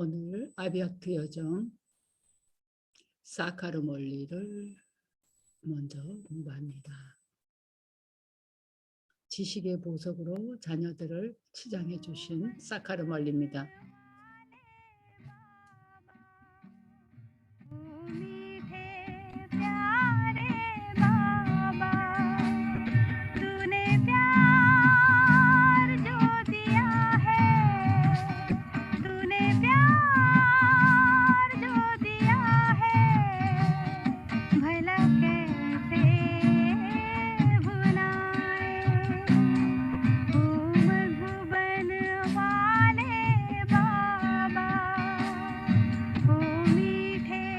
오늘 아비아트 여정 사카르몰리를 먼저 공부합니다. 지식의 보석으로 자녀들을 치장해 주신 사카르몰리입니다.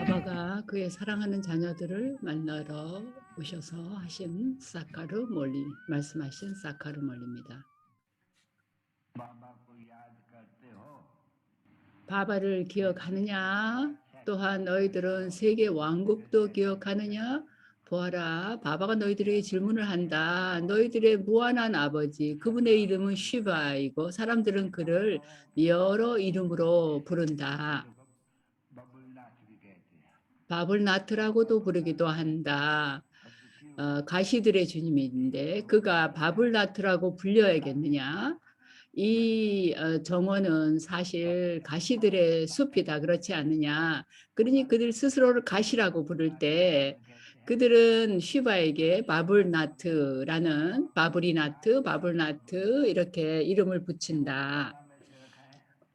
바바가 그의 사랑하는 자녀들을 만나러 오셔서 하신 사카르몰리, 말씀하신 사카르몰리입니다. 바바를 기억하느냐? 또한 너희들은 세계 왕국도 기억하느냐? 보아라, 바바가 너희들에게 질문을 한다. 너희들의 무한한 아버지, 그분의 이름은 시바이고 사람들은 그를 여러 이름으로 부른다. 바불나트라고도 부르기도 한다. 가시들의 주님인데 그가 바불나트라고 불려야겠느냐? 이 정원은 사실 가시들의 숲이다, 그렇지 않느냐? 그러니 그들 스스로를 가시라고 부를 때 그들은 시바에게 바불나트라는 바불나트 이렇게 이름을 붙인다.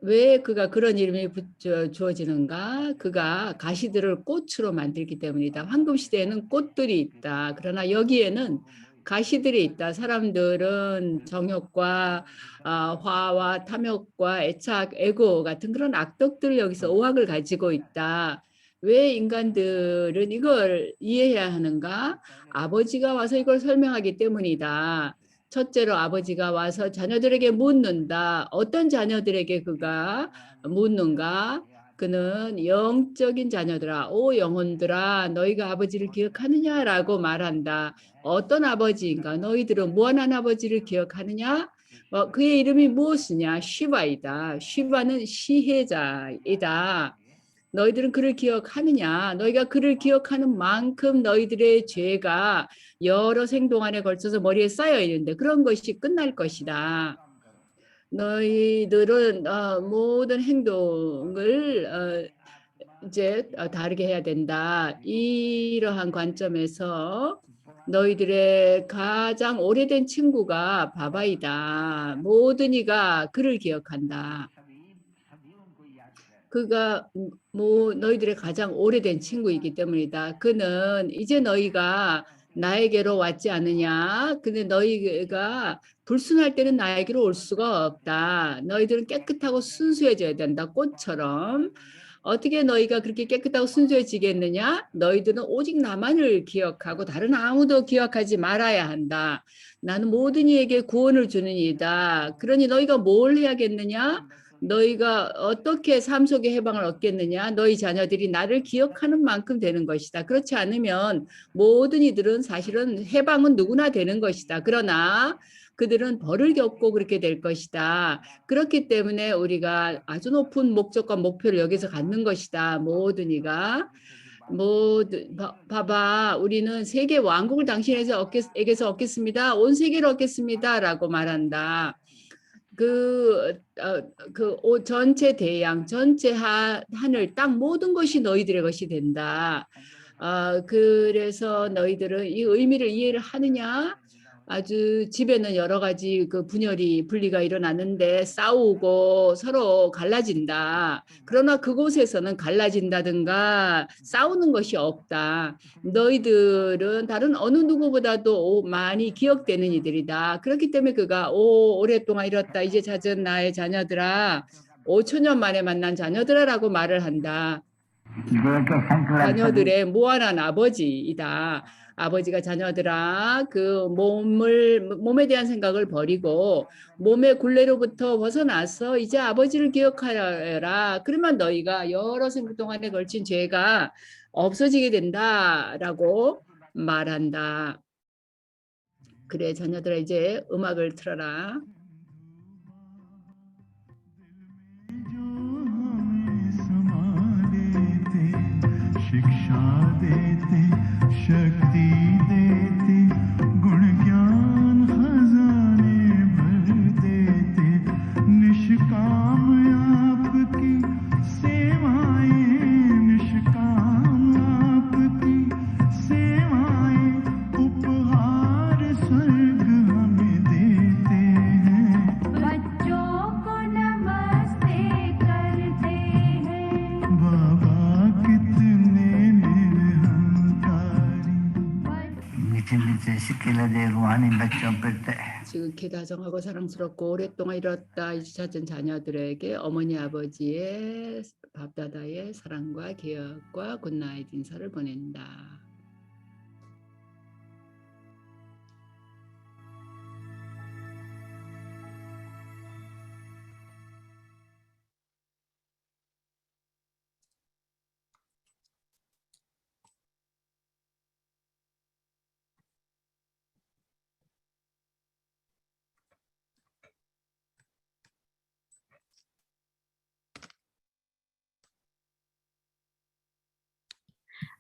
왜 그가 그런 이름이 주어지는가? 그가 가시들을 꽃으로 만들기 때문이다. 황금 시대에는 꽃들이 있다. 그러나 여기에는 가시들이 있다. 사람들은 정욕과 화와 탐욕과 애착, 애고 같은 그런 악덕들을 여기서 오학을 가지고 있다. 왜 인간들은 이걸 이해해야 하는가? 아버지가 와서 이걸 설명하기 때문이다. 첫째로 아버지가 와서 자녀들에게 묻는다. 어떤 자녀들에게 그가 묻는가? 그는 영적인 자녀들아, 오 영혼들아, 너희가 아버지를 기억하느냐라고 말한다. 어떤 아버지인가? 너희들은 무한한 아버지를 기억하느냐? 그의 이름이 무엇이냐? 시바이다. 시바는 시혜자이다. 너희들은 그를 기억하느냐? 너희가 그를 기억하는 만큼 너희들의 죄가 여러 생 동안에 걸쳐서 머리에 쌓여 있는데 그런 것이 끝날 것이다. 너희들은 모든 행동을 이제 다르게 해야 된다. 이러한 관점에서 너희들의 가장 오래된 친구가 바바이다. 모든 이가 그를 기억한다. 그가 너희들의 가장 오래된 친구이기 때문이다. 그는 이제 너희가 나에게로 왔지 않느냐? 근데 너희가 불순할 때는 나에게로 올 수가 없다. 너희들은 깨끗하고 순수해져야 된다. 꽃처럼. 어떻게 너희가 그렇게 깨끗하고 순수해지겠느냐? 너희들은 오직 나만을 기억하고 다른 아무도 기억하지 말아야 한다. 나는 모든 이에게 구원을 주는 이다. 그러니 너희가 뭘 해야겠느냐? 너희가 어떻게 삶 속에 해방을 얻겠느냐? 너희 자녀들이 나를 기억하는 만큼 되는 것이다. 그렇지 않으면 모든 이들은 사실은 해방은 누구나 되는 것이다. 그러나 그들은 벌을 겪고 그렇게 될 것이다. 그렇기 때문에 우리가 아주 높은 목적과 목표를 여기서 갖는 것이다. 모든 이가. 봐봐, 우리는 세계 왕국을 당신에게서 얻겠습니다. 온 세계를 얻겠습니다.라고 말한다. 전체 대양, 전체 하늘, 땅 모든 것이 너희들의 것이 된다. 그래서 너희들은 이 의미를 이해를 하느냐? 아주 집에는 여러 가지 그 분리가 일어나는데 싸우고 서로 갈라진다. 그러나 그곳에서는 갈라진다든가 싸우는 것이 없다. 너희들은 다른 어느 누구보다도 많이 기억되는 이들이다. 그렇기 때문에 그가 오랫동안 잃었다. 이제 찾은 나의 자녀들아, 5천년 만에 만난 자녀들아라고 말을 한다. 자녀들의 무한한 아버지이다. 아버지가 자녀들아 그 몸에 대한 생각을 버리고 몸의 굴레로부터 벗어나서 이제 아버지를 기억하여라. 그러면 너희가 여러 생 동안에 걸친 죄가 없어지게 된다라고 말한다. 그래, 자녀들아 이제 음악을 틀어라. शिक्षा देते शक्ति देते गुण ज्ञान खजाने भर देते निष्काम आपकी सेवाएं निष्काम आपकी सेवाएं उपहार स्वर्ग हमें देते हैं बच्चों को नमस्ते करते हैं बाबा कितने निरहंकारी मीठे मीठे सिक्किलदे रूहानी बच्चों पर 지극히 다정하고 사랑스럽고 오랫동안 잃었다 찾은 자녀들에게 어머니 아버지의 밥다다의 사랑과 기억과 굿나잇 인사를 보낸다.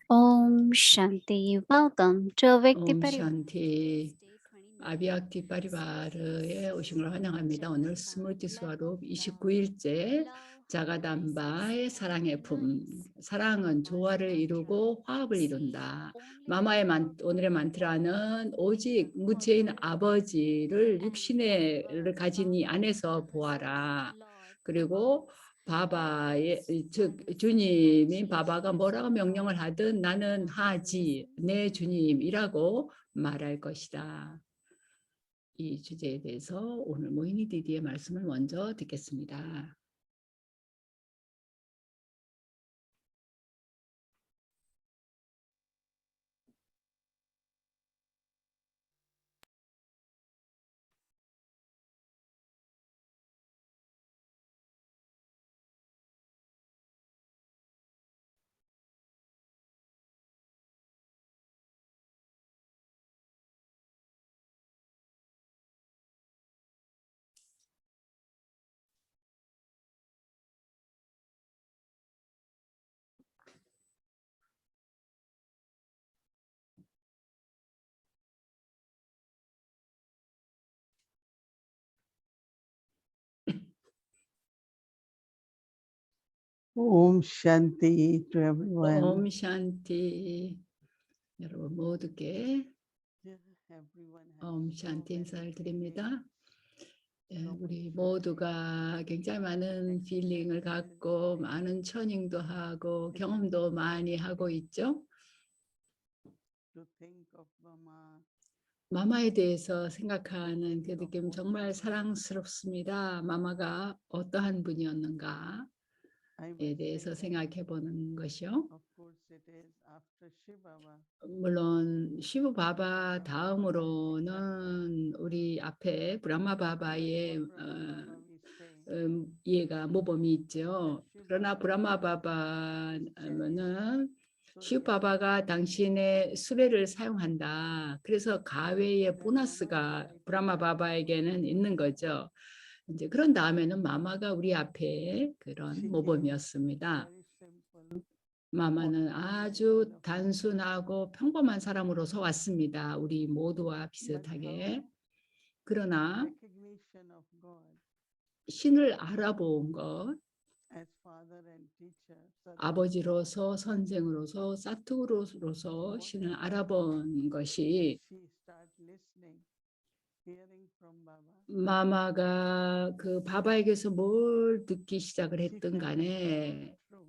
Om Shanti. Welcome to Avyakti 옴 Parivar. 샨티 아비약티 파리바르에 오신 걸 환영합니다. 오늘 스물티 수화로 29일째 자가담바의 사랑의 품. 사랑은 조화를 이루고 화합을 이룬다. 마마의 오늘의 만트라는 오직 무체인 아버지를 육신을 가진 이 안에서 보아라. 그리고 바바의 즉 주님인 바바가 뭐라고 명령을 하든 나는 하지 내 주님이라고 말할 것이다. 이 주제에 대해서 오늘 모히니 디디의 말씀을 먼저 듣겠습니다. Om Shanti to everyone. 옴 샨티 여러분 모두께 Everyone has 옴 so 샨티 many 인사를 feelings. 드립니다. 우리 모두가 굉장히 많은 필링을 갖고 많은 처닝도 하고 경험도 많이 하고 있죠. To think of Mama, 마마에 대해서 생각하는 그 느낌 정말 사랑스럽습니다. 마마가 어떠한 분이었는가에 I would 대해서 say, 생각해 보는 것이요. of course, it is after Shiv Baba. 물론 시브 바바 다음으로는 우리 앞에 브라마 바바의 Baba, we say, 이해가 모범이 있죠. 그러나 브라마 바바는 시브 바바가 당신의 수레를 사용한다. 그래서 가외의 보너스가 브라마 바바에게는 있는 거죠. 이제 그런 다음에는 마마가 우리 앞에 그런 모범이었습니다. very simple. 마마는 아주 단순하고 평범한 사람으로서 왔습니다. 우리 모두와 비슷하게. 그러나 Recognition of God 신을 알아본 것, as father and teacher. 아버지로서 선생으로서 사투로서 신을 알아본 것이 She start listening, hearing from Baba. 마마가 그 바바에게서 뭘 듣기 시작을 She 했든 felt it 간에 was true.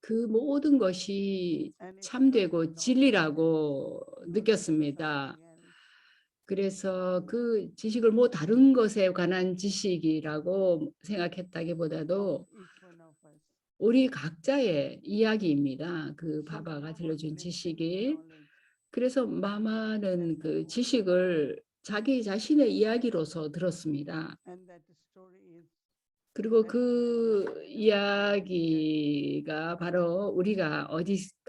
그 모든 것이 And it's 참되고 not 진리라고 knowledge, 느꼈습니다. something else. 그래서 그 지식을 뭐 다른 것에 관한 지식이라고 생각했다기보다도 Of each one of us. 우리 각자의 이야기입니다. 그 So 바바가 Mama was 들려준 listening to 지식이. knowledge. 그래서 마마는 그 지식을 자기 자신의 이야기로서 들었습니다. And that story is 그리고 그 이야기가 바로 우리가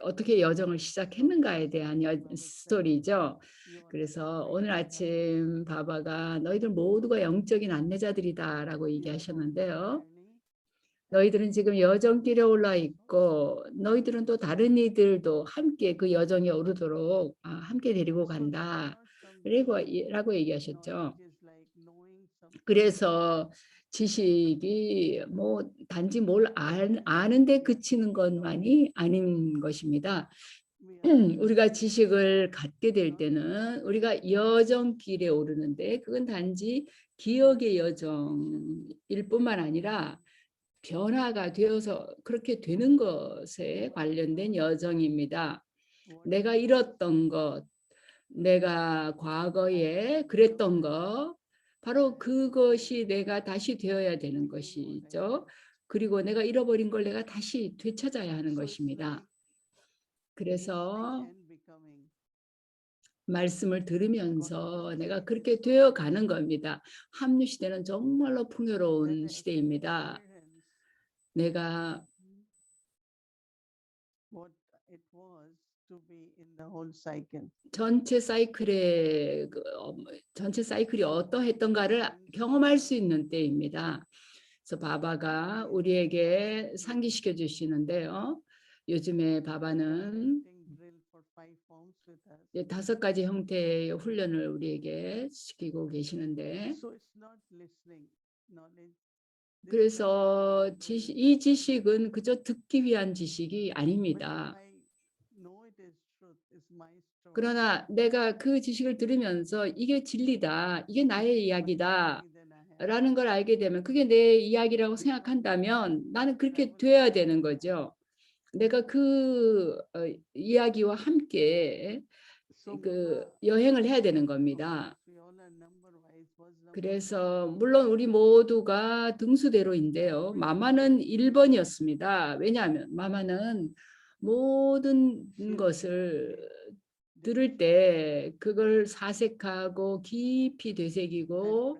어떻게 여정을 시작했는가에 대한 스토리죠. you are 그래서 오늘 아침 바바가 너희들 모두가 영적인 안내자들이다라고 얘기하셨는데요. 너희들은 지금 여정길에 올라 있고 너희들은 또 다른 이들도 함께 그 여정에 오르도록 함께 데리고 간다. 라고 얘기하셨죠. 그래서 지식이 뭐 단지 뭘 아는데 그치는 것만이 아닌 것입니다. 우리가 지식을 갖게 될 때는 우리가 여정길에 오르는데 그건 단지 기억의 여정일 뿐만 아니라 변화가 되어서 그렇게 되는 것에 관련된 여정입니다. 내가 잃었던 것, 내가 과거에 그랬던 것, 바로 그것이 내가 다시 되어야 되는 것이죠. 그리고 내가 잃어버린 걸 내가 다시 되찾아야 하는 것입니다. 그래서 말씀을 들으면서 내가 그렇게 되어 가는 겁니다. 합류 시대는 정말로 풍요로운 시대입니다. 내가 전체 사이클이 어떠했던가를 경험할 수 있는 때입니다. 그래서 바바가 우리에게 상기시켜 주시는데요. 요즘에 바바는 5가지 형태의 훈련을 우리에게 시키고 계시는데, 그래서 이 지식은 그저 듣기 위한 지식이 아닙니다. 그러나 내가 그 지식을 들으면서 이게 진리다, 이게 나의 이야기다 라는 걸 알게 되면 그게 내 이야기라고 생각한다면 나는 그렇게 돼야 되는 거죠. 내가 그 이야기와 함께 그 여행을 해야 되는 겁니다. 그래서 물론 우리 모두가 등수대로인데요. 마마는 1번이었습니다. 왜냐하면 마마는 모든 것을 들을 때 그걸 사색하고 깊이 되새기고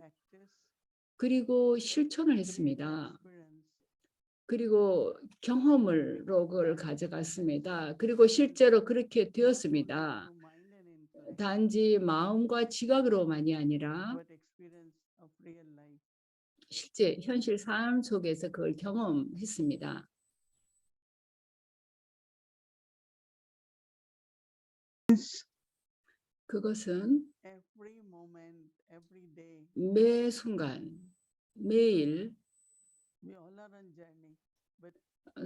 그리고 실천을 했습니다. 그리고 경험으로 그걸 가져갔습니다. 그리고 실제로 그렇게 되었습니다. 단지 마음과 지각으로만이 아니라 실제 현실 삶 속에서 그걸 경험했습니다. 그것은 매 순간, 매일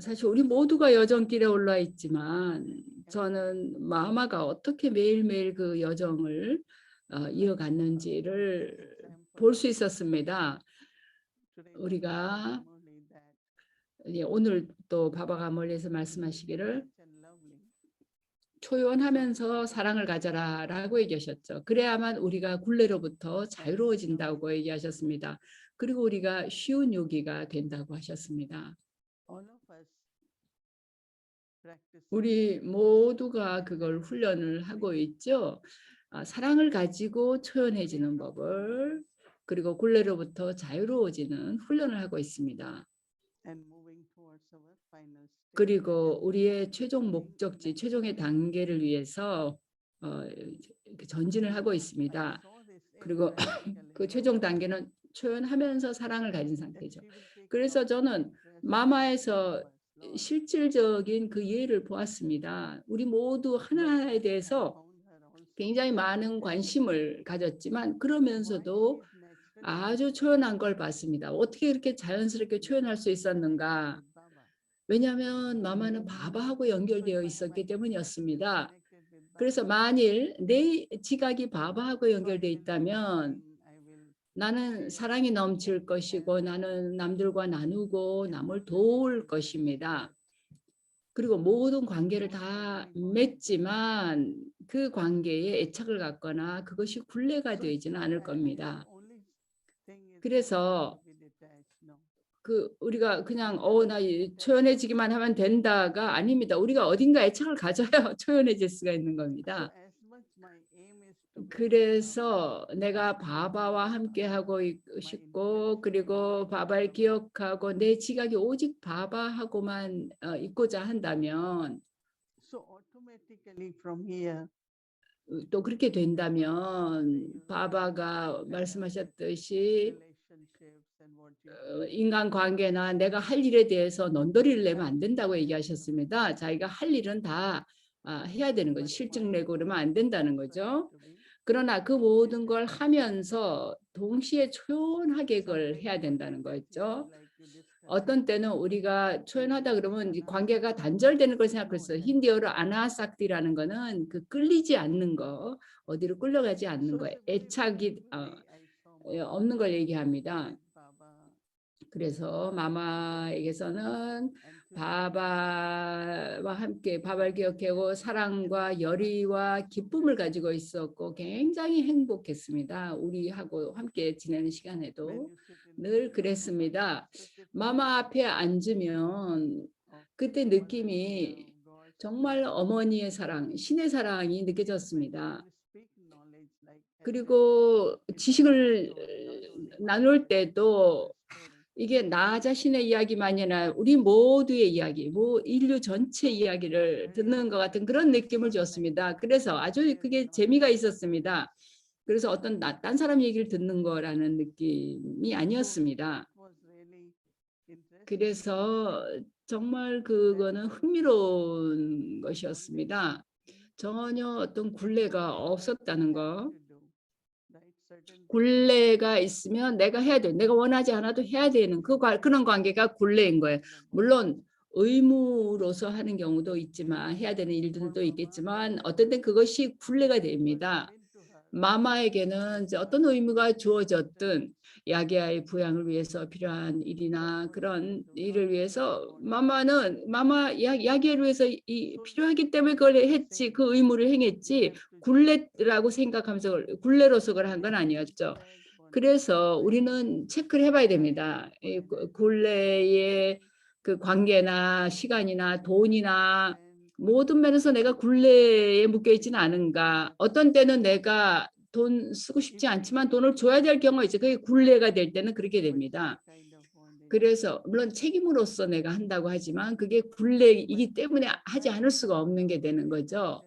사실 우리 모두가 여정길에 올라 있지만 저는 마마가 어떻게 매일매일 그 여정을 이어갔는지를 볼 수 있었습니다. 우리가 오늘 또 바바가 멀리서 말씀하시기를 초연하면서 사랑을 가져라 라고 얘기하셨죠. 그래야만 우리가 굴레로부터 자유로워진다고 얘기하셨습니다. 그리고 우리가 쉬운 요기가 된다고 하셨습니다. 우리 모두가 그걸 훈련을 하고 있죠. 사랑을 가지고 초연해지는 법을, 그리고 굴레로부터 자유로워지는 훈련을 하고 있습니다. 그리고 우리의 최종 목적지, 최종의 단계를 위해서 전진을 하고 있습니다. 그리고 그 최종 단계는 초연하면서 사랑을 가진 상태죠. 그래서 저는 마마에서 실질적인 그 예를 보았습니다. 우리 모두 하나하나에 대해서 굉장히 많은 관심을 가졌지만 그러면서도 아주 초연한 걸 봤습니다. 어떻게 이렇게 자연스럽게 초연할 수 있었는가? 왜냐하면 마마는 바바하고 연결되어 있었기 때문이었습니다. 그래서 만일 내 지각이 바바하고 연결되어 있다면 나는 사랑이 넘칠 것이고 나는 남들과 나누고 남을 도울 것입니다. 그리고 모든 관계를 다 맺지만 그 관계에 애착을 갖거나 그것이 굴레가 되지는 않을 겁니다. 그래서 우리가 그냥 나 초연해지기만 하면 된다가 아닙니다. 우리가 어딘가 애착을 가져야 초연해질 수가 있는 겁니다. 그래서 내가 바바와 함께 하고 싶고 그리고 바바를 기억하고 내 지각이 오직 바바하고만 있고자 한다면 또 그렇게 된다면 바바가 말씀하셨듯이 인간 관계나 내가 할 일에 대해서 넌더리를 내면 안 된다고 얘기하셨습니다. 자기가 할 일은 다 해야 되는 거죠. 실증 내고 그러면 안 된다는 거죠. 그러나 그 모든 걸 하면서 동시에 초연하게 그걸 해야 된다는 거였죠. 어떤 때는 우리가 초연하다 그러면 이 관계가 단절되는 걸 생각했어요. 힌디어로 아나삭디라는 거는 그 끌리지 않는 거, 어디로 끌려가지 않는 거, 애착이 없는 걸 얘기합니다. 그래서 마마에게서는 바바와 함께 바바를 기억하고 사랑과 열의와 기쁨을 가지고 있었고 굉장히 행복했습니다. 우리하고 함께 지내는 시간에도 늘 그랬습니다. 마마 앞에 앉으면 그때 느낌이 정말 어머니의 사랑, 신의 사랑이 느껴졌습니다. 그리고 지식을 나눌 때도 이게 나 자신의 이야기만이 아니라 우리 모두의 이야기, 인류 전체 이야기를 듣는 것 같은 그런 느낌을 줬습니다. 그래서 아주 그게 재미가 있었습니다. 그래서 어떤 딴 사람 얘기를 듣는 거라는 느낌이 아니었습니다. 그래서 정말 그거는 흥미로운 것이었습니다. 전혀 어떤 굴레가 없었다는 거. 굴레가 있으면 내가 해야 돼. 내가 원하지 않아도 해야 되는 그런 관계가 굴레인 거예요. 물론 의무로서 하는 경우도 있지만 해야 되는 일들도 있겠지만 어떤 때 그것이 굴레가 됩니다. 마마에게는 이제 어떤 의무가 주어졌든 야기야의 부양을 위해서 필요한 일이나 그런 일을 위해서 야기야를 위해서 필요하기 때문에 그걸 했지, 그 의무를 행했지 굴레라고 생각하면서 굴레로서 그걸 한 건 아니었죠. 그래서 우리는 체크를 해봐야 됩니다. 이 굴레의 그 관계나 시간이나 돈이나 모든 면에서 내가 굴레에 묶여 있지는 않은가. 어떤 때는 내가 돈 쓰고 싶지 않지만 돈을 줘야 될 경우가 있죠. 그게 굴레가 될 때는 그렇게 됩니다. 그래서 물론 책임으로서 내가 한다고 하지만 그게 굴레이기 때문에 하지 않을 수가 없는 게 되는 거죠.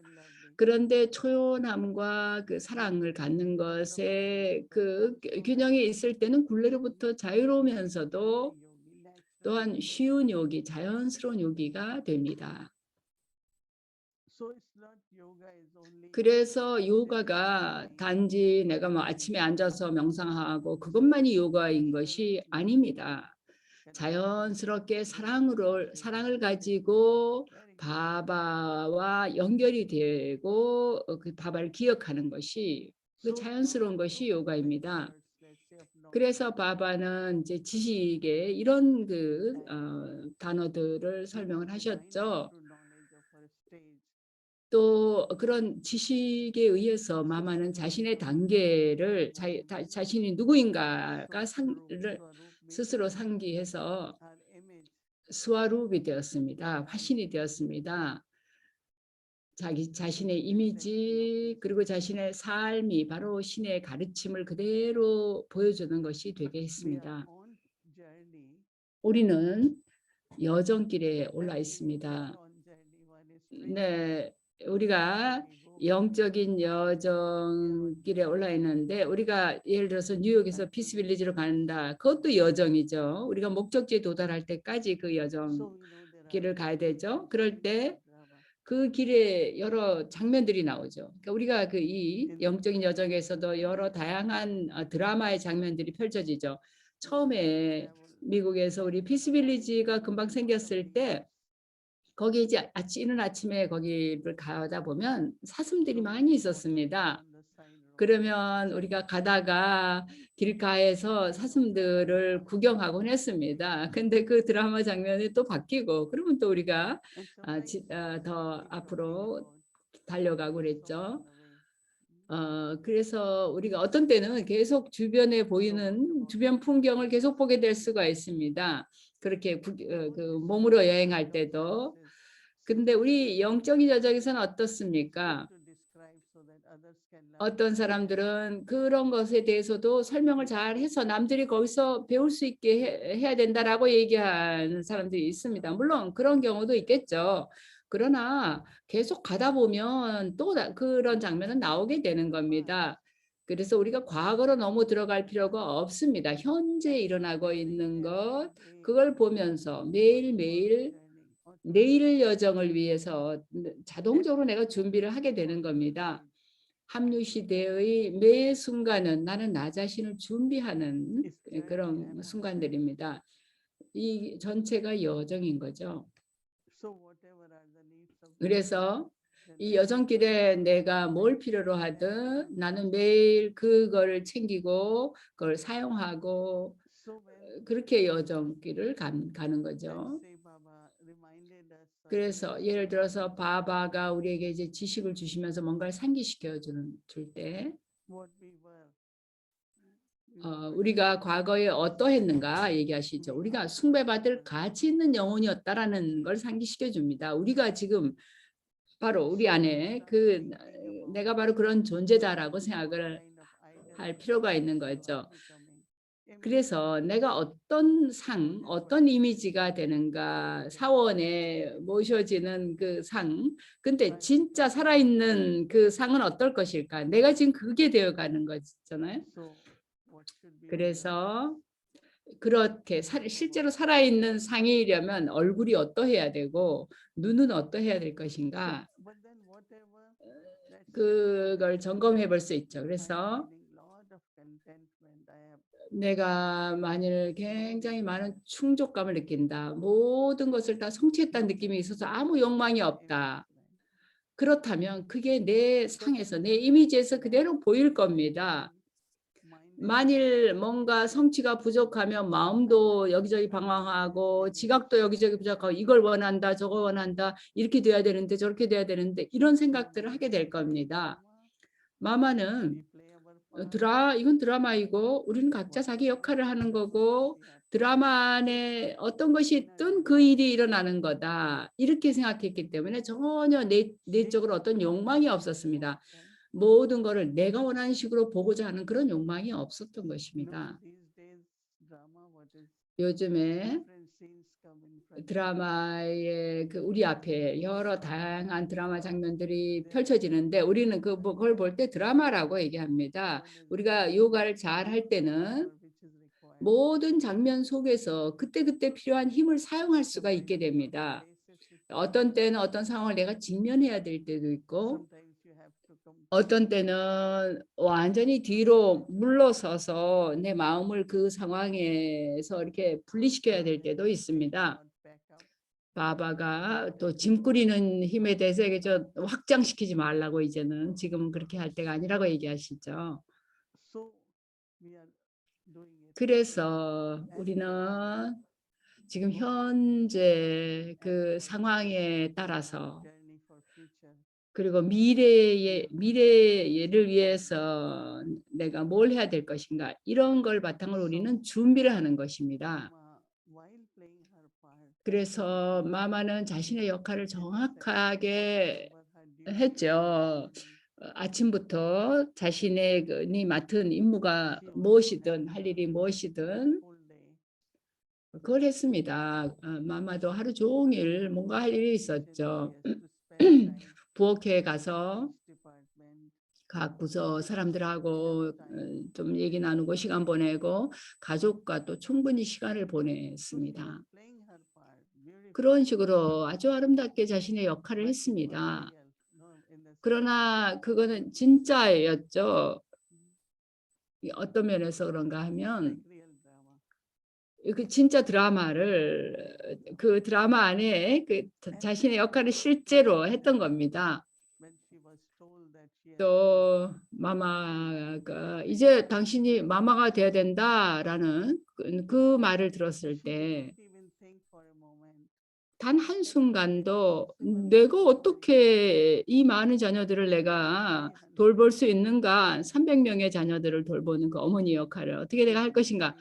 그런데 초연함과 그 사랑을 갖는 것에 그 균형이 있을 때는 굴레로부터 자유로우면서도 또한 쉬운 요기, 자연스러운 요기가 됩니다. 그래서 요가가 단지 내가 아침에 앉아서 명상하고 그것만이 요가인 것이 아닙니다. 자연스럽게 사랑을 가지고 바바와 연결이 되고 그 바바를 기억하는 것이 그 자연스러운 것이 요가입니다. 그래서 바바는 이제 지식의 이런 단어들을 설명을 하셨죠. 또 그런 지식에 의해서 마마는 자신의 단계를 자신이 누구인가가 스스로 상기해서 스와룹이 되었습니다. 화신이 되었습니다. 자신의 이미지 그리고 자신의 삶이 바로 신의 가르침을 그대로 보여주는 것이 되게 했습니다. 우리는 여정길에 올라 있습니다. 네, 우리가 영적인 여정길에 올라 있는데 우리가 예를 들어서 뉴욕에서 피스빌리지로 간다. 그것도 여정이죠. 우리가 목적지에 도달할 때까지 그 여정길을 가야 되죠. 그럴 때 그 길에 여러 장면들이 나오죠. 그러니까 우리가 이 영적인 여정에서도 여러 다양한 드라마의 장면들이 펼쳐지죠. 처음에 미국에서 우리 피스빌리지가 금방 생겼을 때 거기 이제 이른 아침에 거기를 가다 보면 사슴들이 많이 있었습니다. 그러면 우리가 가다가 길가에서 사슴들을 구경하곤 했습니다. 근데 그 드라마 장면이 또 바뀌고 그러면 또 우리가 더 앞으로 달려가고 그랬죠. 그래서 우리가 어떤 때는 계속 주변에 보이는 주변 풍경을 계속 보게 될 수가 있습니다. 그렇게 몸으로 여행할 때도. 근데 우리 영적인 여정에서는 어떻습니까? 어떤 사람들은 그런 것에 대해서도 설명을 잘 해서 남들이 거기서 배울 수 있게 해야 된다라고 얘기하는 사람들이 있습니다. 물론 그런 경우도 있겠죠. 그러나 계속 가다 보면 또 그런 장면은 나오게 되는 겁니다. 그래서 우리가 과거로 너무 들어갈 필요가 없습니다. 현재 일어나고 있는 것, 그걸 보면서 매일매일 내일 여정을 위해서 자동적으로 내가 준비를 하게 되는 겁니다. 합류 시대의 매 순간은 나는 나 자신을 준비하는 그런 순간들입니다. 이 전체가 여정인 거죠. 그래서 이 여정길에 내가 뭘 필요로 하든 나는 매일 그거를 챙기고 그걸 사용하고 그렇게 여정길을 가는 거죠. 그래서 예를 들어서 바바가 우리에게 이제 지식을 주시면서 뭔가를 상기시켜 줄 때 우리가 과거에 어떠했는가 얘기하시죠. 우리가 숭배받을 가치 있는 영혼이었다라는 걸 상기시켜 줍니다. 우리가 지금 바로 우리 안에 내가 바로 그런 존재다라고 생각을 할 필요가 있는 거죠. 그래서 내가 어떤 이미지가 되는가, 사원에 모셔지는 그 상, 근데 진짜 살아있는 그 상은 어떨 것일까? 내가 지금 그게 되어가는 거잖아요. 그래서 그렇게 실제로 살아있는 상이려면 얼굴이 어떠해야 되고 눈은 어떠해야 될 것인가, 그걸 점검해 볼 수 있죠. 그래서 내가 만일 굉장히 많은 충족감을 느낀다, 모든 것을 다 성취했다는 느낌이 있어서 아무 욕망이 없다, 그렇다면 그게 내 상에서, 내 이미지에서 그대로 보일 겁니다. 만일 뭔가 성취가 부족하면 마음도 여기저기 방황하고 지각도 여기저기 부족하고 이걸 원한다, 저거 원한다, 이렇게 돼야 되는데 저렇게 돼야 되는데 이런 생각들을 하게 될 겁니다. 마마는 이건 드라마이고 우리는 각자 자기 역할을 하는 거고 드라마 안에 어떤 것이 있든 그 일이 일어나는 거다, 이렇게 생각했기 때문에 전혀 내적으로 어떤 욕망이 없었습니다. 모든 것을 내가 원하는 식으로 보고자 하는 그런 욕망이 없었던 것입니다. 요즘에 드라마의 우리 앞에 여러 다양한 드라마 장면들이 펼쳐지는데 우리는 그걸 볼 때 드라마라고 얘기합니다. 우리가 요가를 잘 할 때는 모든 장면 속에서 그때그때 필요한 힘을 사용할 수가 있게 됩니다. 어떤 때는 어떤 상황을 내가 직면해야 될 때도 있고 어떤 때는 완전히 뒤로 물러서서 내 마음을 그 상황에서 이렇게 분리시켜야 될 때도 있습니다. 바바가 또 짐꾸리는 힘에 대해서 확장시키지 말라고, 이제는 지금은 그렇게 할 때가 아니라고 얘기하시죠. 그래서 우리는 지금 현재 그 상황에 따라서 그리고 미래를 위해서 내가 뭘 해야 될 것인가, 이런 걸 바탕으로 우리는 준비를 하는 것입니다. 그래서 마마는 자신의 역할을 정확하게 했죠. 아침부터 자신이 맡은 임무가 무엇이든, 할 일이 무엇이든 그걸 했습니다. 마마도 하루 종일 뭔가 할 일이 있었죠. 부엌에 가서 각 부서 사람들하고 좀 얘기 나누고 시간 보내고 가족과 또 충분히 시간을 보냈습니다. 그런 식으로 아주 아름답게 자신의 역할을 했습니다. 그러나 그거는 진짜였죠. 어떤 면에서 그런가 하면 그 진짜 드라마를, 그 드라마 안에 자신의 역할을 실제로 했던 겁니다. 또 마마가 이제 당신이 마마가 돼야 된다라는 그 말을 들었을 때 단 한순간도 내가 어떻게 이 많은 자녀들을 내가 돌볼 수 있는가, 300명의 자녀들을 돌보는 그 어머니 역할을 어떻게 내가 할 것인가,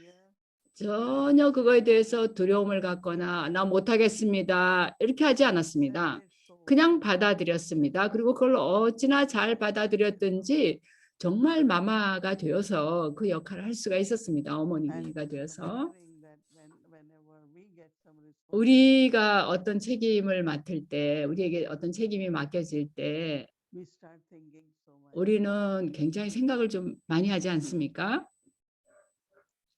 전혀 그거에 대해서 두려움을 갖거나 나 못하겠습니다 이렇게 하지 않았습니다. 그냥 받아들였습니다. 그리고 그걸 어찌나 잘 받아들였든지 정말 마마가 되어서 그 역할을 할 수가 있었습니다. 어머니가 되어서. 우리가 어떤 책임을 맡을 때, 우리에게 어떤 책임이 맡겨질 때 우리는 굉장히 생각을 좀 많이 하지 않습니까?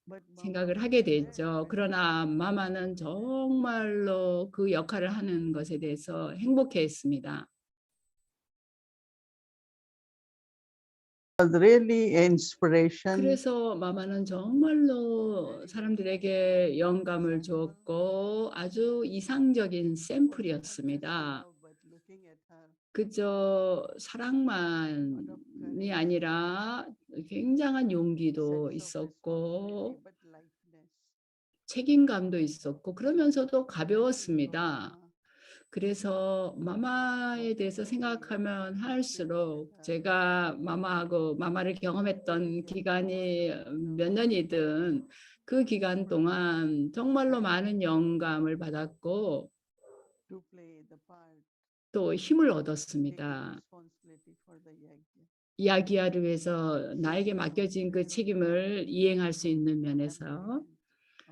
But Mama 생각을 was 하게 very, 되죠. very 그러나 happy 마마는 with that. 정말로 그 역할을 하는 것에 대해서 행복해했습니다. Was really inspiration. 그래서 마마는 정말로 사람들에게 영감을 주었고 아주 이상적인 샘플이었습니다. But looking at her, 그저 사랑만이 아니라 굉장한 용기도 sense of 있었고 responsibility, but lightness. 책임감도 있었고 그러면서도 That is 가벼웠습니다. Mama. 그래서 마마에 대해서 생각하면 할수록 제가 마마를 경험했던 기간이 몇 년이든 그 기간 동안 정말로 많은 영감을 받았고 To play the part, 또 힘을 taking 얻었습니다. responsibility for the Yagya. 이야기하를 위해서 나에게 맡겨진 그 책임을 이행할 수 있는 면에서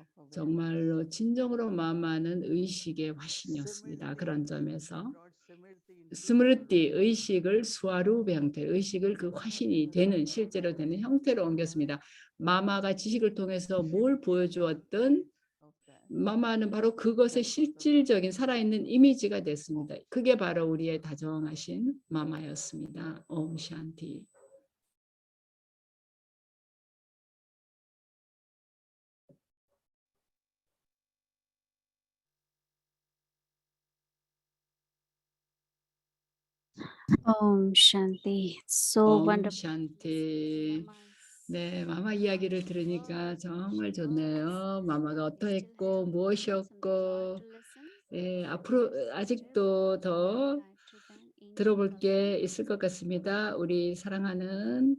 Embodiment of awareness. 정말로 진정으로 마마는 의식의 화신이었습니다. 그런 Simrti, she 점에서 brought Simrti into 스므르띠 Swarup. 의식을 스와루브 형태, 의식을 그 화신이 되는 실제로 되는 형태로 옮겼습니다. 마마가 지식을 통해서 뭘 보여주었든 Of that. 마마는 바로 그것의 실질적인 살아있는 이미지가 됐습니다. 그게 바로 우리의 다정하신 마마였습니다. 옴 샨티. Om Shanti. So 옴 wonderful. 샨티. 네, 마마 이야기를 들으니까 정말 좋네요. 마마가 어떠했고 무엇이었고 앞으로 아직도 더 들어볼 게 있을 것 같습니다. 우리 사랑하는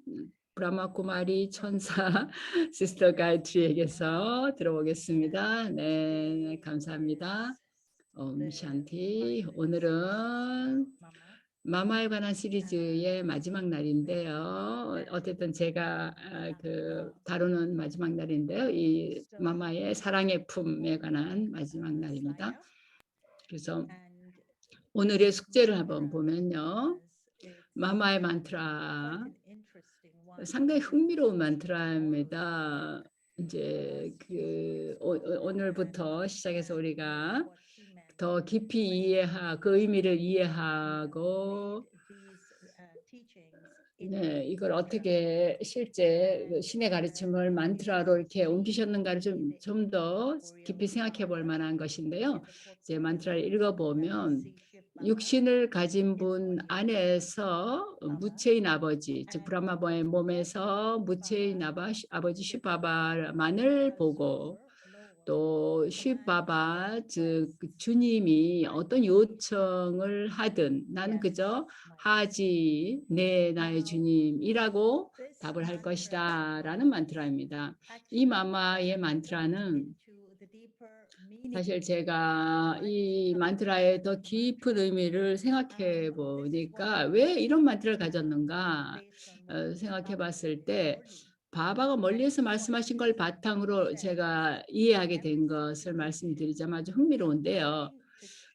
브라마 쿠마리 천사 시스터 가이트리에게서 들어보겠습니다. 네, 감사합니다. 옴 샨티. 오늘은 마마에 관한 시리즈의 마지막 날인데요. 어쨌든 제가 다루는 마지막 날인데요. 이 마마의 사랑의 품에 관한 마지막 날입니다. 그래서 오늘의 숙제를 한번 보면요. 마마의 만트라 상당히 흥미로운 만트라입니다. 이제 오늘부터 시작해서 우리가 더 깊이 그 의미를 이해하고 네, 이걸 어떻게 실제 신의 가르침을 만트라로 이렇게 옮기셨는가를 좀 더 깊이 생각해 볼 만한 것인데요. 이제 만트라를 읽어보면 육신을 가진 분 안에서 무체인 아버지, 즉 브라마바의 몸에서 무체인 아버지 슈바바만을 보고 또 슈바바 즉 주님이 어떤 요청을 하든 나는 그저 하지 나의 주님이라고 답을 할 것이다 라는 만트라입니다. 이 마마의 만트라는 사실 제가 이 만트라의 더 깊은 의미를 생각해 보니까 왜 이런 만트라를 가졌는가 생각해 봤을 때 바바가 멀리에서 말씀하신 걸 바탕으로 제가 이해하게 된 것을 말씀드리자면 아주 흥미로운데요.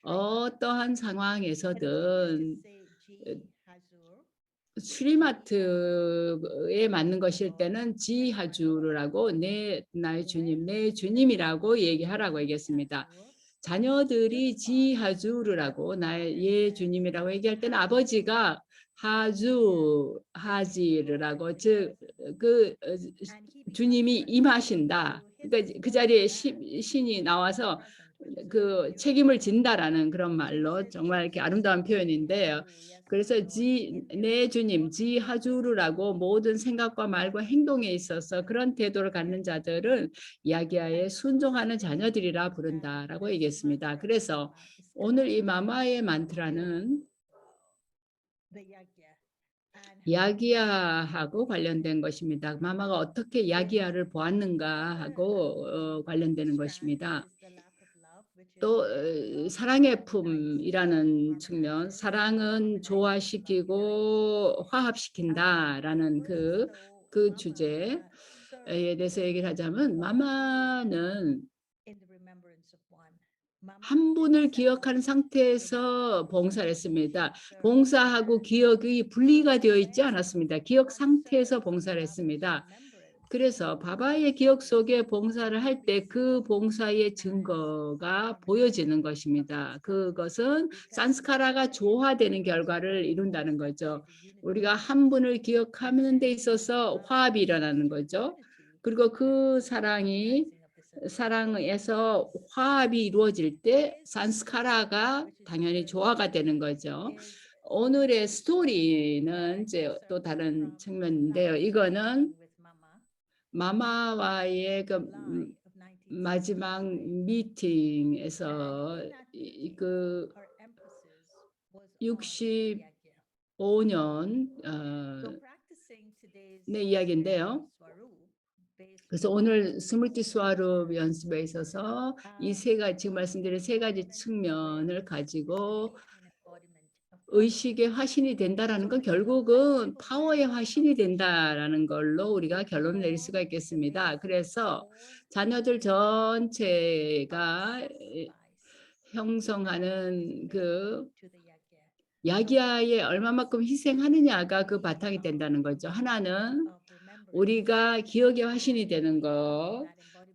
어떠한 상황에서든 수리마트에 맞는 것일 때는 지하주르라고 나의 주님, 내 주님이라고 얘기하라고 얘기했습니다. 자녀들이 지하주르라고 나의 주님이라고 얘기할 때는 아버지가 하지르라고 즉 주님이 임하신다. 그러니까 그 자리에 신이 나와서 그 책임을 진다라는 그런 말로 정말 이렇게 아름다운 표현인데요. 그래서 내 주님, 지하주르라고 모든 생각과 말과 행동에 있어서 그런 태도를 갖는 자들은 야기야에 순종하는 자녀들이라 부른다라고 얘기했습니다. 그래서 오늘 이 마마의 만트라는 야기야하고 관련된 것입니다. 마마가 어떻게 야기야를 보았는가 하고 관련되는 것입니다. 또 사랑의 품이라는 측면, 사랑은 조화시키고 화합시킨다라는 그 주제에 대해서 얘기를 하자면 마마는 한 분을 기억하는 상태에서 봉사를 했습니다. 봉사하고 기억이 분리가 되어 있지 않았습니다. 기억 상태에서 봉사를 했습니다. 그래서 바바의 기억 속에 봉사를 할 때 그 봉사의 증거가 보여지는 것입니다. 그것은 산스카라가 조화되는 결과를 이룬다는 거죠. 우리가 한 분을 기억하는 데 있어서 화합이 일어나는 거죠. 그리고 그 사랑에서 화합이 이루어질 때 산스카라가 당연히 조화가 되는 거죠. 오늘의 스토리는 이제 또 다른 측면인데요. 이거는 마마와의 마지막 미팅에서 그 65년 내 이야기인데요. 그래서 오늘 스물티 스와룹 연습에 있어서 이 세 가지 지금 말씀드린 세 가지 측면을 가지고 의식의 화신이 된다라는 건 결국은 파워의 화신이 된다라는 걸로 우리가 결론을 내릴 수가 있겠습니다. 그래서 자녀들 전체가 형성하는 그 야기야에 얼마만큼 희생하느냐가 그 바탕이 된다는 거죠. 하나는 우리가 기억의 화신이 되는 것.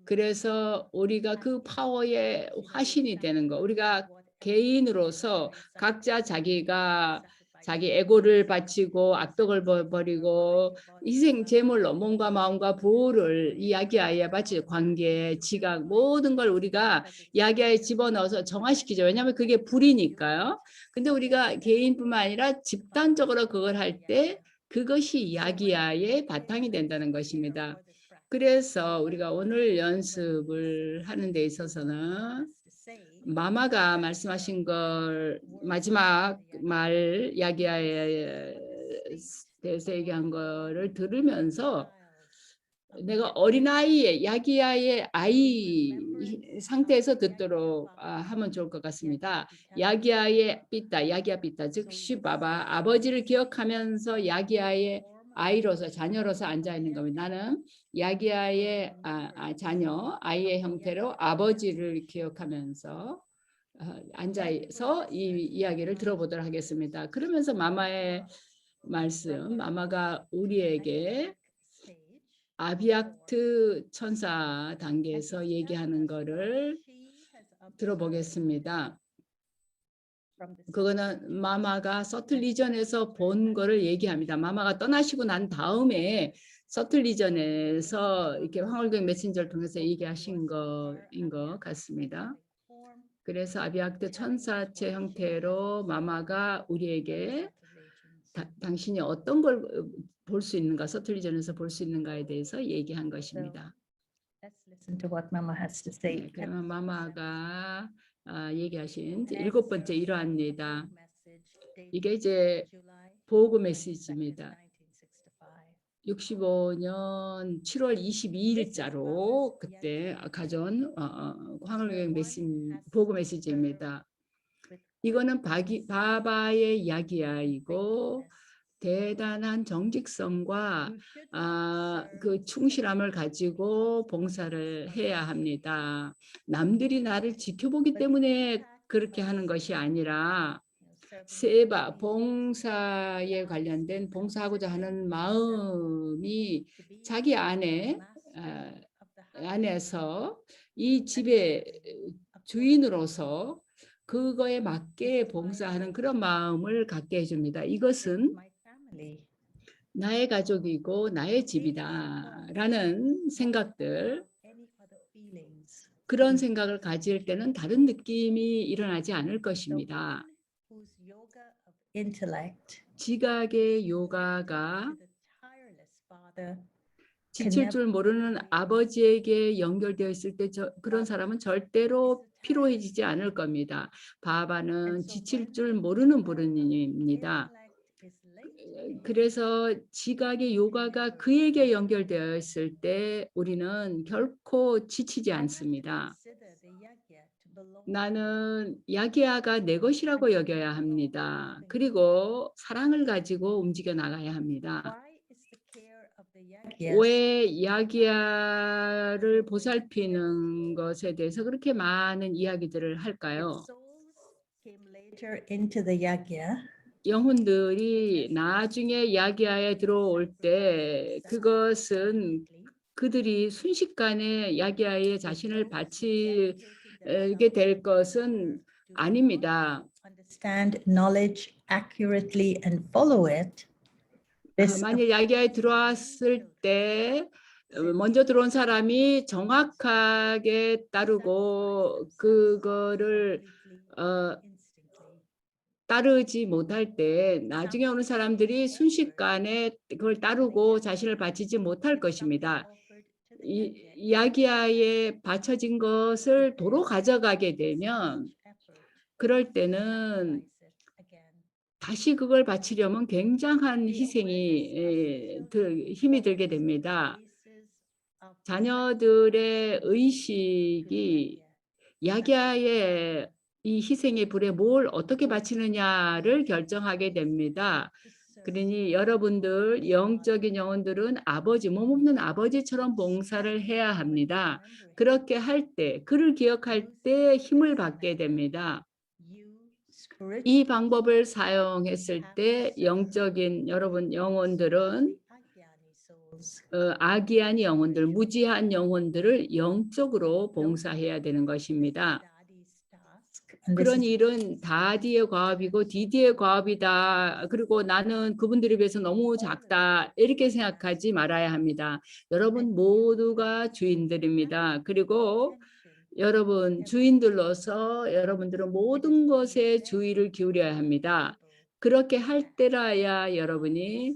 그래서 우리가 그 파워의 화신이 되는 것. 우리가 개인으로서 각자 자기가 자기 에고를 바치고 악덕을 버리고 희생 제물로 몸과 마음과 보호를 이 야기야에 바치고 관계, 지각 모든 걸 우리가 야기야에 집어넣어서 정화시키죠. 왜냐하면 그게 불이니까요. 근데 우리가 개인뿐만 아니라 집단적으로 그걸 할 때 그것이 야기야의 바탕이 된다는 것입니다. 그래서 우리가 오늘 연습을 하는 데 있어서는 마마가 말씀하신 걸 마지막 말 야기야에 대해서 얘기한 거를 들으면서 내가 어린아이의 야기야의 아이 상태에서 듣도록 하면 좋을 것 같습니다. 야기야의 삐따, 야기야 삐따, 즉 시바바 아버지를 기억하면서 야기야의 아이로서 자녀로서 앉아 있는 겁니다. 나는 야기야의 자녀, 아이의 형태로 아버지를 기억하면서 앉아서 이 이야기를 들어보도록 하겠습니다. 그러면서 마마의 말씀, 마마가 우리에게 아비악트 천사 단계에서 얘기하는 거를 들어보겠습니다. 그거는 마마가 서틀리전에서 본 거를 얘기합니다. 마마가 떠나시고 난 다음에 서틀리전에서 이렇게 황홀경 메신저를 통해서 얘기하신 거인 것 같습니다. 그래서 아비악트 천사체 형태로 마마가 우리에게 당신이 어떤 걸 볼 수 있는가, 서틀리전에서 볼 수 있는가에 대해서 얘기한 것입니다. 그러면 마마가 얘기하신 일곱 번째 일화입니다. 이게 이제 보고 메시지입니다. 65년 7월 22일자로 그때 가져온 황홀경 보고 메시지입니다. 이거는 바바의 야기야이고 대단한 정직성과 그 충실함을 가지고 봉사를 해야 합니다. 남들이 나를 지켜보기 때문에 그렇게 하는 것이 아니라 세바 봉사에 관련된 봉사하고자 하는 마음이 자기 안에서 이 집의 주인으로서 그거에 맞게 봉사하는 그런 마음을 갖게 해줍니다. 이것은 나의 가족이고 나의 집이다라는 생각들, 그런 생각을 가질 때는 다른 느낌이 일어나지 않을 것입니다. 지각의 요가가 지칠 줄 모르는 아버지에게 연결되어 있을 때 그런 사람은 절대로 피로해지지 않을 겁니다. 바바는 지칠 줄 모르는 분입니다. 그래서 지각의 요가가 그에게 연결되어 있을 때 우리는 결코 지치지 않습니다. 나는 야기야가 내 것이라고 여겨야 합니다. 그리고 사랑을 가지고 움직여 나가야 합니다. 왜 야기야를 보살피는 것에 대해서 그렇게 많은 이야기들을 할까요? Came later into the yagya. 영혼들이 나중에 야기야에 들어올 때 그것은 그들이 순식간에 야기야에 자신을 바치게 될 것은 아닙니다. Understand knowledge accurately and follow it. This 만일 야기야에 들어왔을 때 먼저 들어온 사람이 정확하게 따르고 그거를 따르지 못할 때 나중에 오는 사람들이 순식간에 그걸 따르고 자신을 바치지 못할 것입니다. 이 야기야에 바쳐진 것을 도로 가져가게 되면 그럴 때는 다시 그걸 바치려면 굉장한 희생이 힘이 들게 됩니다. 자녀들의 의식이 야기야의 이 희생의 불에 뭘 어떻게 바치느냐를 결정하게 됩니다. 그러니 여러분들 영적인 영혼들은 아버지, 몸없는 아버지처럼 봉사를 해야 합니다. 그렇게 할 때, 그를 기억할 때 힘을 받게 됩니다. 이 방법을 사용했을 때 영적인 여러분 영혼들은 아기한 영혼들, 무지한 영혼들을 영적으로 봉사해야 되는 것입니다. 그런 일은 다디의 과업이고 디디의 과업이다. 그리고 나는 그분들에 비해서 너무 작다. 이렇게 생각하지 말아야 합니다. 여러분 모두가 주인들입니다. 그리고 여러분 주인들로서 여러분들은 모든 것에 주의를 기울여야 합니다. 그렇게 할 때라야 여러분이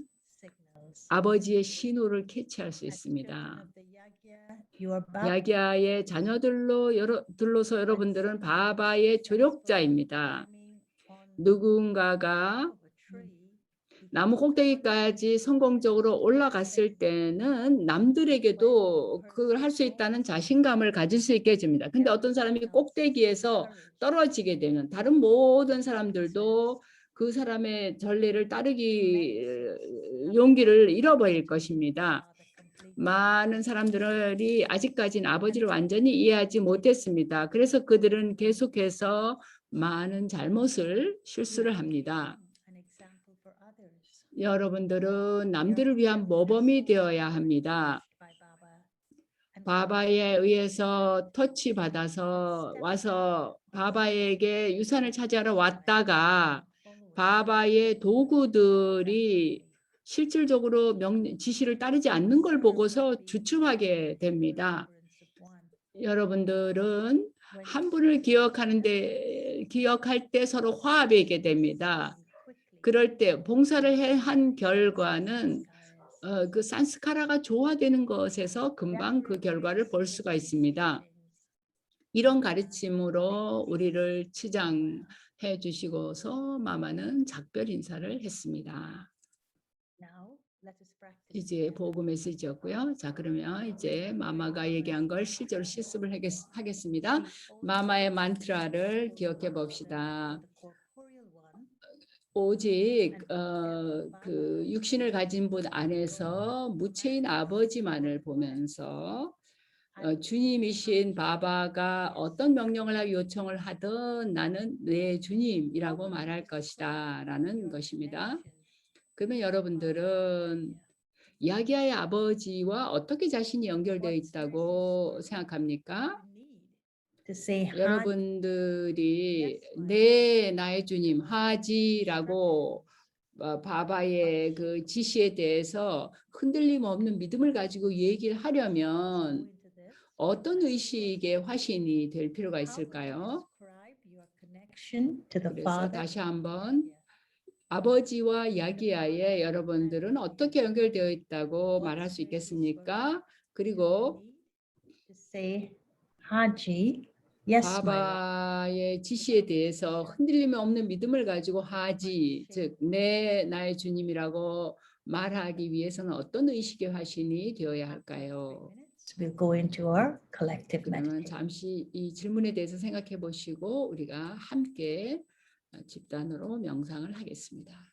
아버지의 신호를 캐치할 수 있습니다. 야기야의 자녀들로서 여러분들은 바바의 조력자입니다. 누군가가 나무 꼭대기까지 성공적으로 올라갔을 때는 남들에게도 그걸 할 수 있다는 자신감을 가질 수 있게 해줍니다. 근데 어떤 사람이 꼭대기에서 떨어지게 되면 다른 모든 사람들도 그 사람의 전례를 따르기 용기를 잃어버릴 것입니다. 많은 사람들이 아직까지는 아버지를 완전히 이해하지 못했습니다. 그래서 그들은 계속해서 많은 실수를 합니다. 여러분들은 남들을 위한 모범이 되어야 합니다. 바바에 의해서 터치받아서 와서 바바에게 유산을 차지하러 왔다가 바바의 도구들이 실질적으로 지시를 따르지 않는 걸 보고서 주춤하게 됩니다. 여러분들은 한 분을 기억할 때 서로 화합하게 됩니다. 그럴 때 봉사를 한 결과는 그 산스카라가 조화되는 것에서 금방 그 결과를 볼 수가 있습니다. 이런 가르침으로 우리를 치장해 주시고서 마마는 작별 인사를 했습니다. 이제 보고 메시지였고요. 자, 그러면 이제 마마가 얘기한 걸 실제로 실습을 하겠습니다. 마마의 만트라를 기억해 봅시다. 오직 그 육신을 가진 분 안에서 무체인 아버지만을 보면서 주님이신 바바가 어떤 명령을 요청을 하든 나는 내 주님이라고 말할 것이다 라는 것입니다. 그러면 여러분들은 야기야의 아버지와 어떻게 자신이 연결되어 있다고 생각합니까? 여러분들이 나의 주님 하지라고 바바의 그 지시에 대해서 흔들림 없는 믿음을 가지고 얘기를 하려면 어떤 의식의 화신이 될 필요가 있을까요? 그래서 다시 한번 아버지와 야기야에 여러분들은 어떻게 연결되어 있다고 말할 수 있겠습니까? 그리고 바바의 지시에 대해서 흔들림이 없는 믿음을 가지고 하지, 즉 나의 주님이라고 말하기 위해서는 어떤 의식의 화신이 되어야 할까요? 그러면 잠시 이 질문에 대해서 생각해 보시고 우리가 함께 집단으로 명상을 하겠습니다.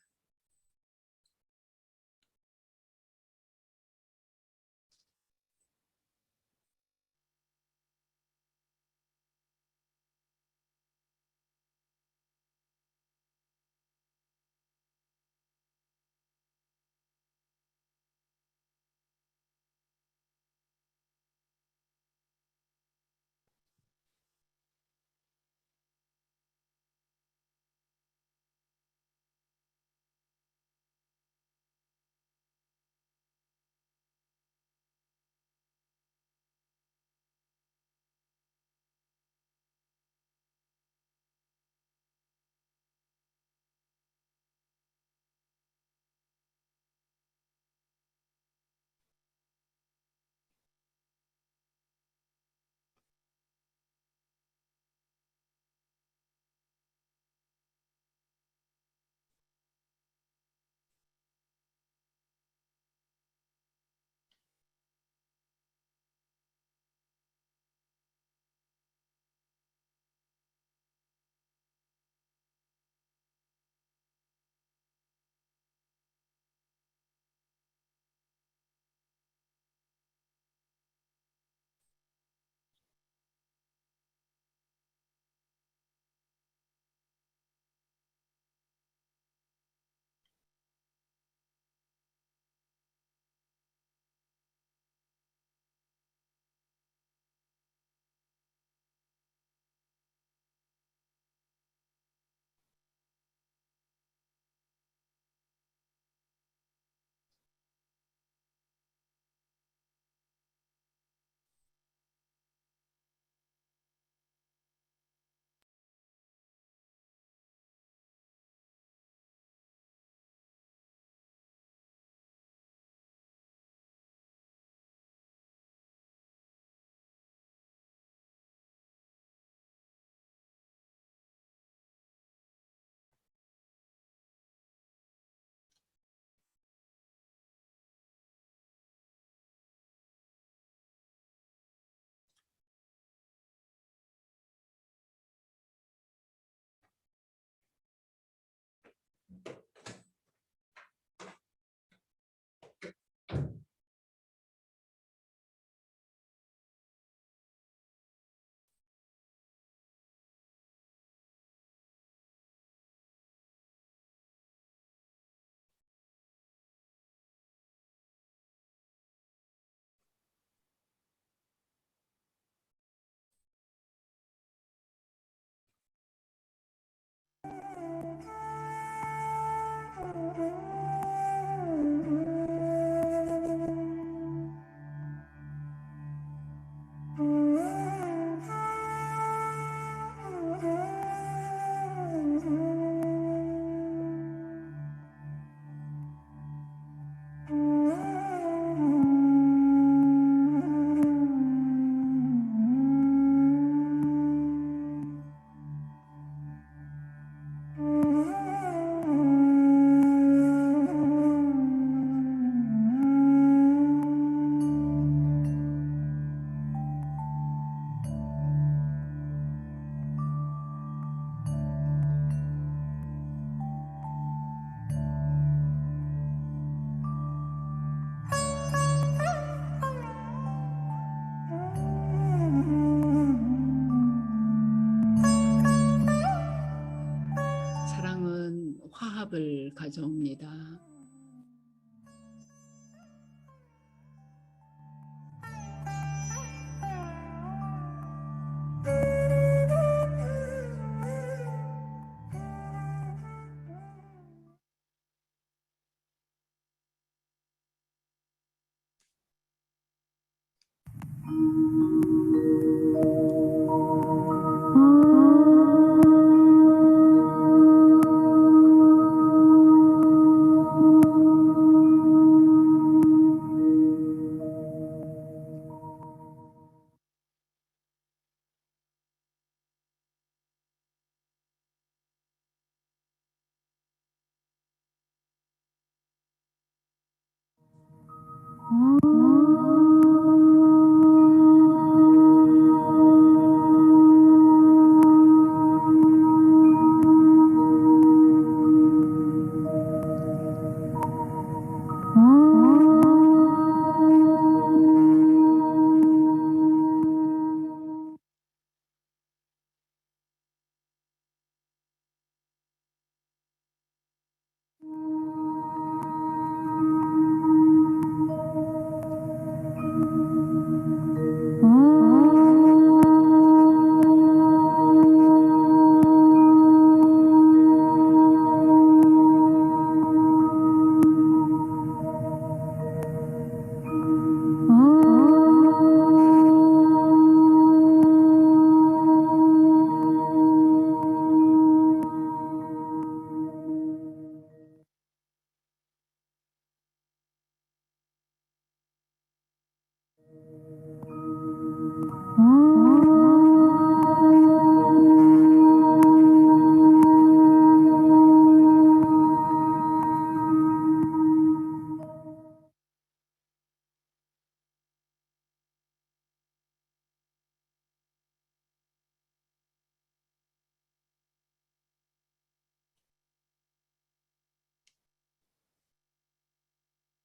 몸을 가져옵니다.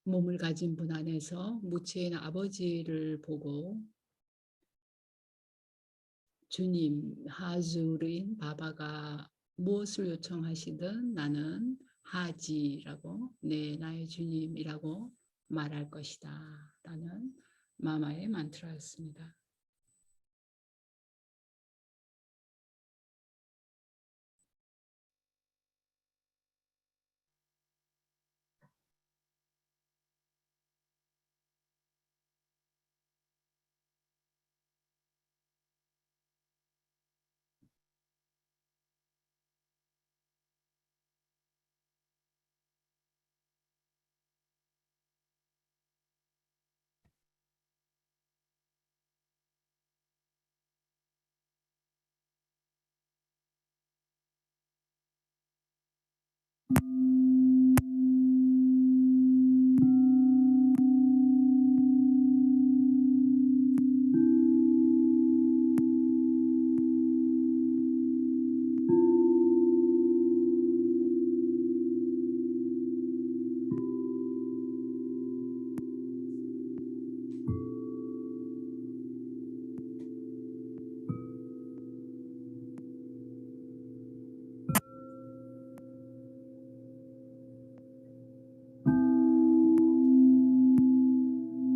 몸을 가진 분 안에서 무체인 아버지를 보고 주님, 하주르인 바바가 무엇을 요청하시든 나는 하지라고 나의 주님이라고 말할 것이다 라는 마마의 만트라였습니다.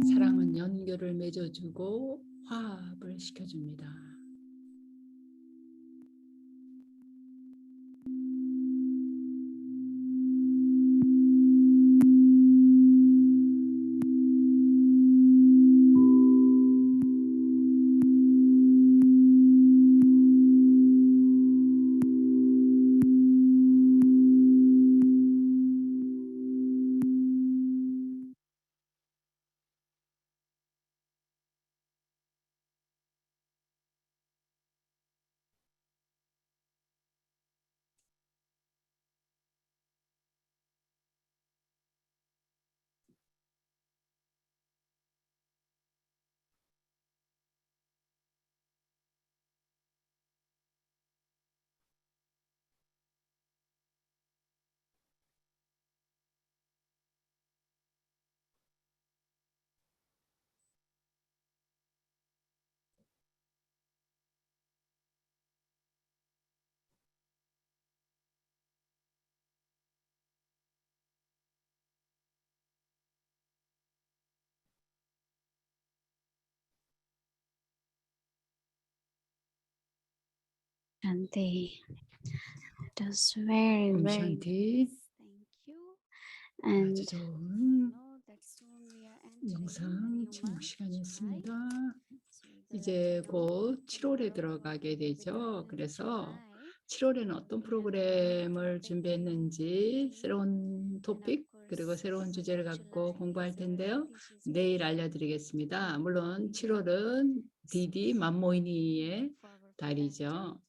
사랑은 연결을 맺어주고 화합을 시켜줍니다. Shanti. It was very, 옴 very 샨티. nice. Thank you. And 아주 좋은 know that soon we are entering 영상 the new 침묵 month, 시간이었습니다. right? So the 이제 곧 tomorrow 7월에 들어가게 되죠. beginning 그래서 July, 7월에는 어떤 we have a new 프로그램을 topic 준비했는지 today. 새로운 And of 토픽 그리고 course, 새로운 주제를 갖고 July 공부할 is a 텐데요. religious 내일 month. 알려드리겠습니다. 물론 7월은 디디 맘모이니의 For our 달이죠. planting.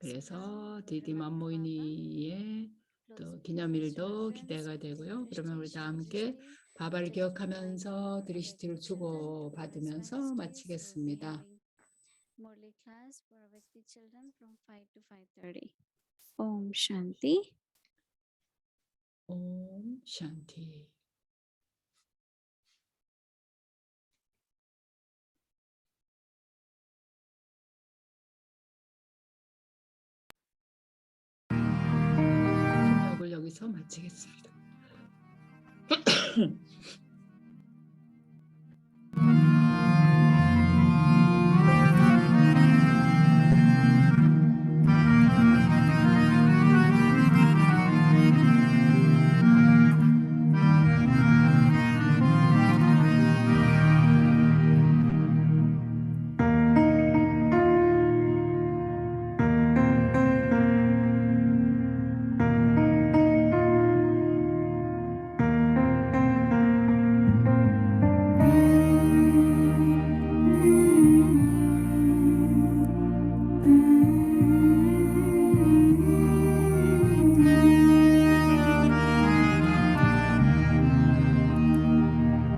그래서 디디 맘모이니의 또 기념일도 기대가 되고요. 그러면 우리 다 함께 바바를 기억하면서 드리시티를 주고 받으면서 마치겠습니다. Morley class for Vedic children from 5 to 5:30. Om Shanti. 옴 샨티. 통역을 여기서 마치겠습니다.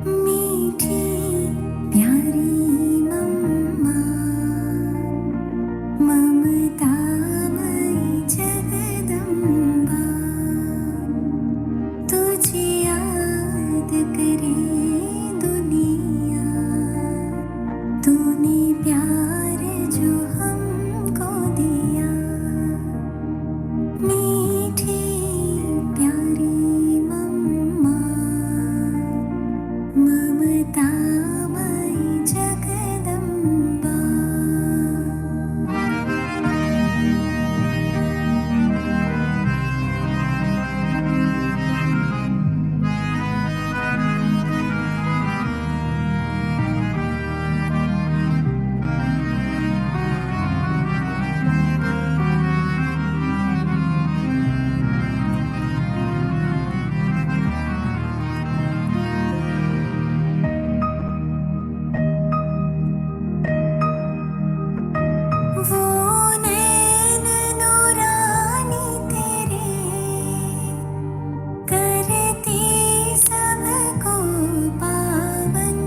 मीठी प्यारी मम्मा ममतामयी जगदम्बा तुझे याद करे दुनिया तूने प्यार जो हमको दिया मीठी प्यारी मम्मा ममतामयी जगदम्बा वो नैन नूरानी तेरे करती सबको पावन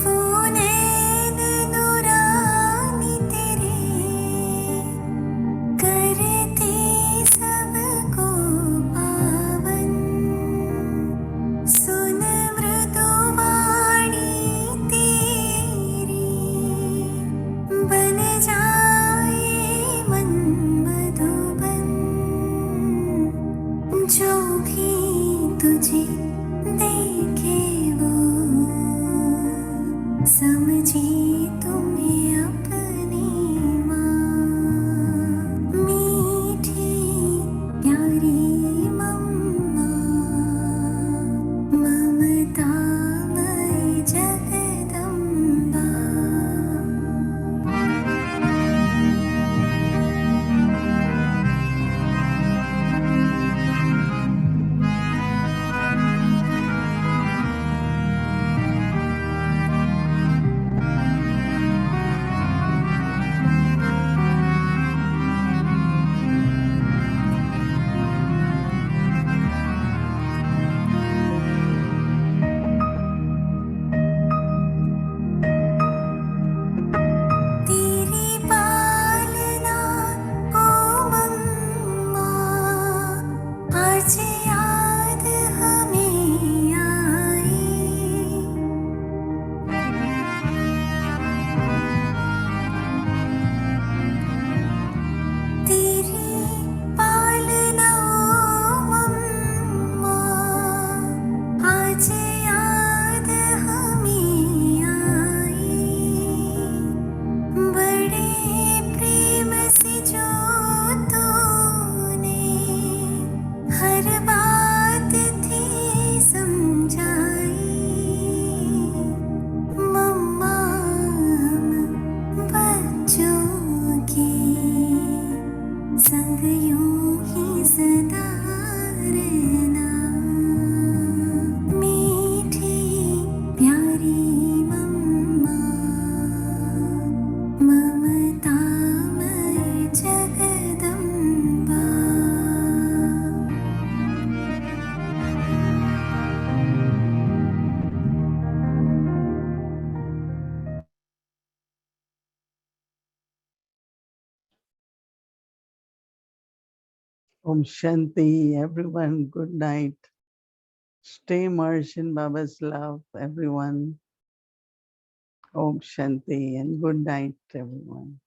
वो नैन नूरानी तेरे करती सबको पावन सुन मृदुवाणी तेरी बन जाए मन मधुबन जो भी तुझे देखे वो समझे तुम्हें अपनी माँ मीठी प्यारी मम्मा ममतामयी Jagdamba Om Shanti, everyone. Good night. Stay immersed in Baba's love, everyone. Om Shanti and good night, everyone.